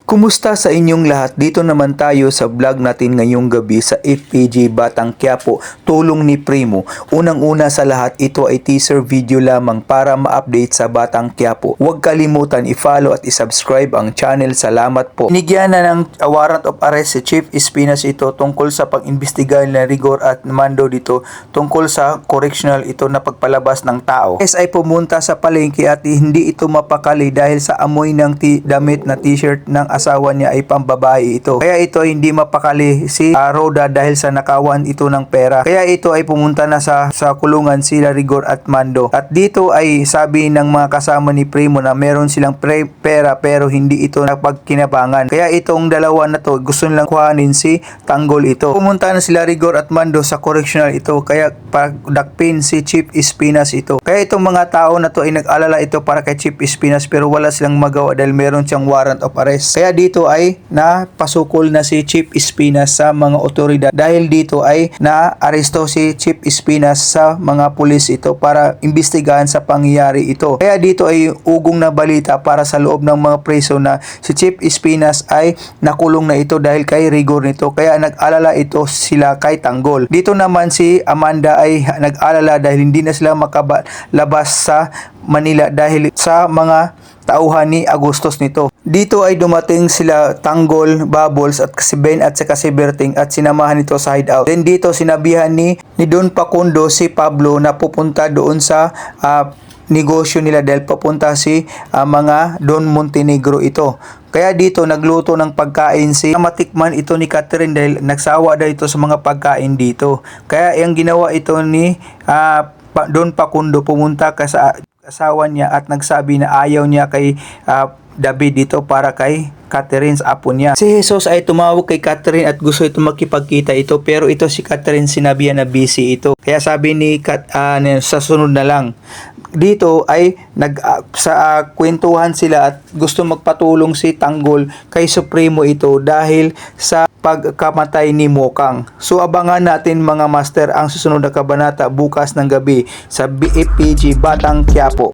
Kumusta sa inyong lahat? Dito naman tayo sa vlog natin ngayong gabi sa FPJ Batang Quiapo, tulong ni Primo. Unang-una sa lahat, ito ay teaser video lamang para ma-update sa Batang Quiapo. Huwag kalimutan i-follow at i-subscribe ang channel. Salamat po. Binigyan na ng warrant of arrest si Chief Espinas ito tungkol sa pag-imbestiga na Rigor at Mando dito tungkol sa correctional ito na pagpalabas ng tao. SI pumunta sa palengke at hindi ito mapakali dahil sa amoy ng damit na t-shirt ng asawa niya ay pambabae ito. Kaya ito hindi mapakali si Roda dahil sa nakawan ito ng pera. Kaya ito ay pumunta na sa kulungan sila Rigor at Mando. At dito ay sabi ng mga kasama ni Primo na meron silang pera pero hindi ito napagkinabangan. Kaya itong dalawa na to gusto nilang kuhanin si Tanggol ito. Pumunta na sila Rigor at Mando sa correctional ito kaya pagdakpin si Chief Espinas ito. Kaya itong mga tao na to ay nag-alala ito para kay Chief Espinas pero wala silang magawa dahil meron siyang warrant of arrest. Kaya dito ay napasukol na si Chief Espinas sa mga otoridad dahil dito ay na-aresto si Chief Espinas sa mga pulis ito para imbestigahan sa pangyayari ito. Kaya dito ay ugong na balita para sa loob ng mga preso na si Chief Espinas ay nakulong na ito dahil kay Rigor nito. Kaya nag-alala ito sila kay Tanggol. Dito naman si Amanda ay nag-alala dahil hindi na sila makalabas sa Manila dahil sa mga tauhan ni Agustos nito. Dito ay dumating sila Tanggol, Bubbles at si Ben at saka si Berting at sinamahan nito sa hideout. Then dito sinabihan ni Don Facundo si Pablo na pupunta doon sa negosyo nila dahil papunta si mga Don Montenegro ito. Kaya dito nagluto ng pagkain si matikman ito ni Catherine dahil nagsawa daw ito sa mga pagkain dito. Kaya yung ginawa ito ni Don Facundo, pumunta ka sa asawa niya at nagsabi na ayaw niya kay David dito para kay Catherine sa apo niya. Si Jesus ay tumawag kay Catherine at gusto ito makipagkita ito pero ito si Catherine sinabihan na busy ito. Kaya sabi ni sa sunod na lang. Dito ay sa kwentuhan sila at gusto magpatulong si Tanggol kay Supremo ito dahil sa pagkamatay ni Mokang. So abangan natin mga master ang susunod na kabanata bukas ng gabi sa FPJ Batang Quiapo.